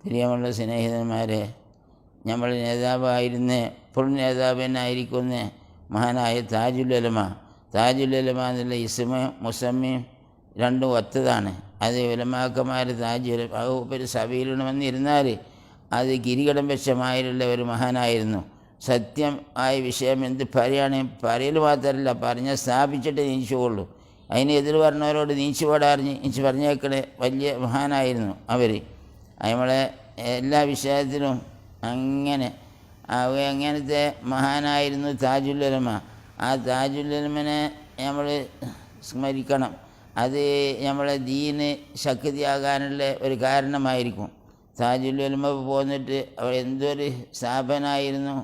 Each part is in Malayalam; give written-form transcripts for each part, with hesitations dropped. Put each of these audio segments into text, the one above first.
പ്രിയമുള്ള സ്നേഹിതന്മാരെ, നമ്മൾ നേതാവായിരുന്ന ഇപ്പോൾ നേതാവ് തന്നെ ആയിരിക്കുന്ന മഹാനായ താജുൽ ഉലമ എന്നുള്ള ഇസ്മ മുസമ്മിയും രണ്ടും ഒത്തതാണ്. അത് ഉലമാക്കന്മാർ ഒരു സഭയിലിടണമെന്നിരുന്നാൽ അത് കിരീടം വെച്ചമായുള്ള ഒരു മഹാനായിരുന്നു. സത്യം ആയ വിഷയം എന്ത് പറയൽ മാത്രമല്ല, പറഞ്ഞാൽ സ്ഥാപിച്ചിട്ട് നീച്ചുകൊള്ളൂ. അതിന് എതിർ പറഞ്ഞവരോട് നീച്ചു പറഞ്ഞേക്കണേ വലിയ മഹാനായിരുന്നു അവർ. നമ്മളെ എല്ലാ വിഷയത്തിലും അങ്ങനത്തെ മഹാനായിരുന്നു താജുൽ ഉലമ. ആ താജുൽ ഉലമനെ നമ്മൾ സ്മരിക്കണം. അത് നമ്മളെ ദീന് ശക്തിയാകാനുള്ള ഒരു കാരണമായിരിക്കും. താജുൽ ഉലമ പോന്നിട്ട് അവിടെ എന്തൊരു സ്ഥാപനമായിരുന്നു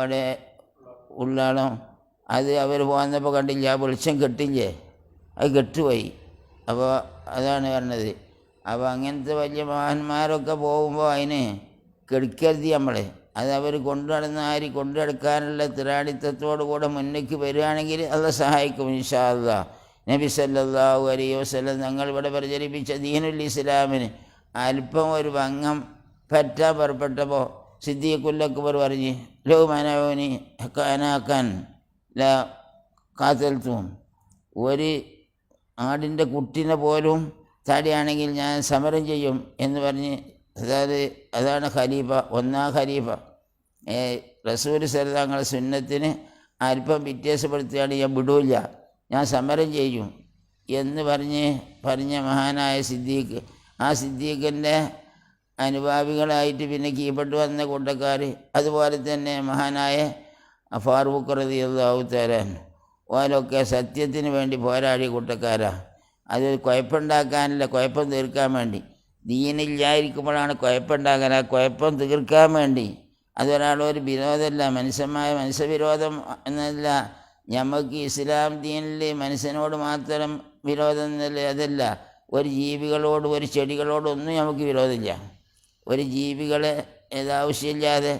അവിടെ ഉള്ളാളം. അത് അവർ പോന്നപ്പോൾ കണ്ടില്ല, ആ വെളിച്ചം കെട്ടില്ലേ, അത് കെട്ടുപോയി. അപ്പോൾ അതാണ് പറഞ്ഞത്. അപ്പോൾ അങ്ങനത്തെ വലിയ മഹാന്മാരൊക്കെ പോകുമ്പോൾ അതിന് കെടുക്കരുത് നമ്മളെ. അത് അവർ കൊണ്ടുനടക്കാനുള്ള തിരാടിത്തത്തോടു കൂടെ മുന്നേക്ക് വരികയാണെങ്കിൽ അത് സഹായിക്കും ഇൻഷാ അല്ലാഹ്. നബി സല്ലല്ലാഹു അലൈഹി വസല്ലം തങ്ങൾ ഇവിടെ പ്രചരിപ്പിച്ച ദീനുൽ ഇസ്ലാമിന് അല്പം ഒരു ഭംഗം പറ്റാൻ പുറപ്പെട്ടപ്പോൾ സിദ്ദീഖുൽ അക്ബർ പറഞ്ഞ് ലോ മനോനി കാനാക്കാൻ ല കാത്തൽത്തും, ഒരു ആടിൻ്റെ കുട്ടിനെ പോലും തടിയാണെങ്കിൽ ഞാൻ സമരം ചെയ്യും എന്ന് പറഞ്ഞ്, അതാണ് ഖലീഫ, ഒന്നാം ഖലീഫ. റസൂൽ സല്ലല്ലാഹു സുന്നത്തിന് അല്പം വ്യത്യാസപ്പെടുത്തിയാണ് ഞാൻ വിടൂല്ല, ഞാൻ സമരം ചെയ്യും എന്ന് പറഞ്ഞ മഹാനായ സിദ്ദീഖ്. ആ സിദ്ദീഖിൻ്റെ അനുഭാവികളായിട്ട് പിന്നെ കീഴ്പ്പെട്ട് വന്ന കൂട്ടക്കാർ, അതുപോലെ തന്നെ മഹാനായ ഫാറൂഖ് റളിയല്ലാഹു തആല ഓലൊക്കെ സത്യത്തിന് വേണ്ടി പോരാടിയ കൂട്ടക്കാരാണ്. അത് കുഴപ്പമുണ്ടാക്കാനല്ല, കുഴപ്പം തീർക്കാൻ വേണ്ടി. ദീനില്ലായിരിക്കുമ്പോഴാണ് കുഴപ്പമുണ്ടാക്കാൻ, ആ കുഴപ്പം തീർക്കാൻ വേണ്ടി. അതൊരാളൊരു വിരോധമല്ല, മനുഷ്യവിരോധം എന്നല്ല. നമുക്ക് ഇസ്ലാം ദീനിൽ മനുഷ്യനോട് മാത്രം വിരോധം എന്നല്ല, അതല്ല. ഒരു ജീവികളോട്, ഒരു ചെടികളോടൊന്നും നമുക്ക് വിരോധമില്ല. ഒരു ജീവികളെ ഏതാവശ്യമില്ലാതെ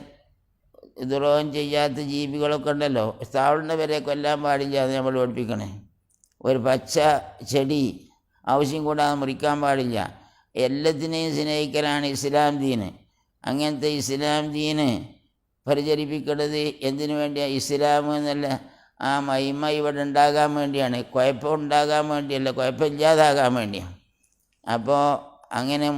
ദ്രോഹം ചെയ്യാത്ത ജീവികളൊക്കെ ഉണ്ടല്ലോ, താവുന്ന വരെ കൊല്ലാൻ പാടില്ല എന്ന് നമ്മൾ പഠിപ്പിക്കണേ. ഒരു പച്ച ചെടി ആവശ്യം കൂടാതെ മുറിക്കാൻ പാടില്ല. എല്ലാത്തിനെയും സ്നേഹിക്കലാണ് ഇസ്ലാം ദീന്. അങ്ങനത്തെ ഇസ്ലാം ദീന് പ്രചരിപ്പിക്കേണ്ടത് എന്തിനു വേണ്ടിയാണ്? ഇസ്ലാം എന്നല്ല, ആ മഹിമ ഇവിടെ ഉണ്ടാകാൻ വേണ്ടിയാണ്, കുഴപ്പം ഉണ്ടാകാൻ വേണ്ടിയല്ല, കുഴപ്പമില്ലാതാകാൻ വേണ്ടിയാണ്. അപ്പോൾ അങ്ങനെ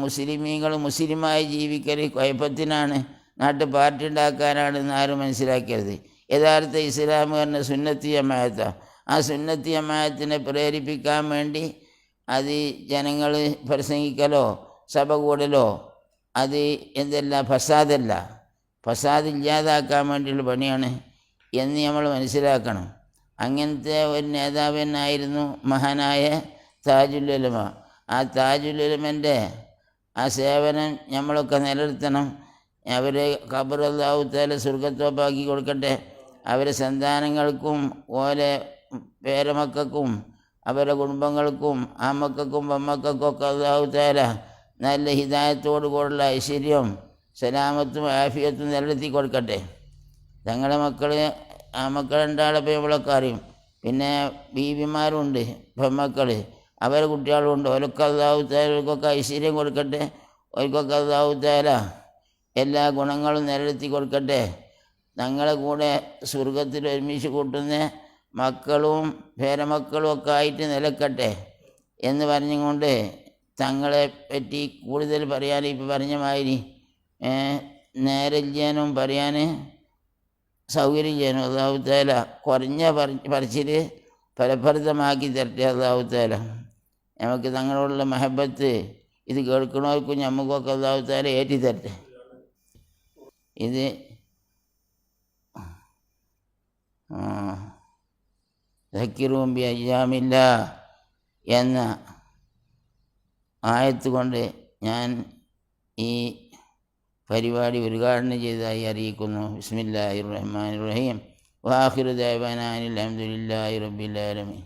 മുസ്ലിമായി ജീവിക്കൽ കുഴപ്പത്തിനാണ്, നാട്ടിൽ പാർട്ടി ഉണ്ടാക്കാനാണെന്ന് ആരും മനസ്സിലാക്കരുത്. യഥാർത്ഥ ഇസ്ലാം പറഞ്ഞ സുന്നത്തി ജമാഅത്താണ്. ആ സുന്നത്തി ജമാഅത്തിനെ പ്രേരിപ്പിക്കാൻ വേണ്ടി അത് ജനങ്ങൾ പ്രസംഗിക്കലോ സഭ കൂടലോ അത് എന്തല്ല, ഫസാദ് ഇല്ലാതാക്കാൻ വേണ്ടിയുള്ള പണിയാണ് എന്ന് നമ്മൾ മനസ്സിലാക്കണം. അങ്ങനത്തെ ഒരു നേതാവ് തന്നെയായിരുന്നു മഹാനായ താജുൽ ഉലമ. ആ താജുൽ ഉലമൻ്റെ ആ സേവനം നമ്മളൊക്കെ നിലനിർത്തണം. അവരെ ഖബർ അല്ലാഹു തആല സ്വർഗ്ഗത്തോപ്പാക്കി കൊടുക്കട്ടെ. അവരെ സന്താനങ്ങൾക്കും ഓലെ പേരമക്കൾക്കും അവരുടെ കുടുംബങ്ങൾക്കും ആമക്കൾക്കും പെമ്മക്കൾക്കും ഒക്കെ അല്ലാഹു തആല നല്ല ഹിദായത്തോടു കൂടെയുള്ള ഐശ്വര്യം, സലാമത്തും ആഫിയത്തും നിലനിർത്തി കൊടുക്കട്ടെ. തങ്ങളുടെ ആ മക്കൾ രണ്ടാളെ നമ്മളൊക്കെ അറിയും. പിന്നെ ബീവിമാരുണ്ട്, പെമ്മക്കൾ, അവരെ കുട്ടികളുണ്ട്. ഓരൊക്കെ അല്ലാഹു തആലക്കൊക്കെ ഐശ്വര്യം കൊടുക്കട്ടെ. ഓർക്കൊക്കെ അല്ലാഹു തആല എല്ലാ ഗുണങ്ങളും നിലനിർത്തി കൊടുക്കട്ടെ. തങ്ങളെ കൂടെ സ്വർഗത്തിൽ ഒരുമിച്ച് കൂട്ടുന്ന മക്കളും പേരമക്കളും ഒക്കെ ആയിട്ട് നിലക്കട്ടെ എന്ന് പറഞ്ഞുകൊണ്ട് തങ്ങളെ പറ്റി കൂടുതൽ പറയാൻ ഇപ്പോൾ പറഞ്ഞ മാതിരി നേരില്ലാനും പറയാൻ സൗകര്യം ചെയ്യാനും അല്ലാഹു തആല കുറഞ്ഞ പറച്ചിൽ ഫലപ്രദമാക്കി തരട്ടെ. അല്ലാഹു തആല നമുക്ക് തങ്ങളോടുള്ള മഹബത്ത് ഇത് കേൾക്കണവർക്കും നമുക്കൊക്കെ അല്ലാഹു തആല ഏറ്റി തരട്ടെ. ഇത് ദക്കിറും ബി അയ്യാമില്ലാഹ് എന്ന ആയത്ത് കൊണ്ട് ഞാൻ ഈ പരിപാടി ഉദ്ഘാടനം ചെയ്തതായി അറിയിക്കുന്നു. ബിസ്മില്ലാഹിർ റഹ്മാനിർ റഹീം. വആഖിറു ദഅവാനാ അനിൽ ഹംദുലില്ലാഹി റബ്ബിൽ ആലമീൻ.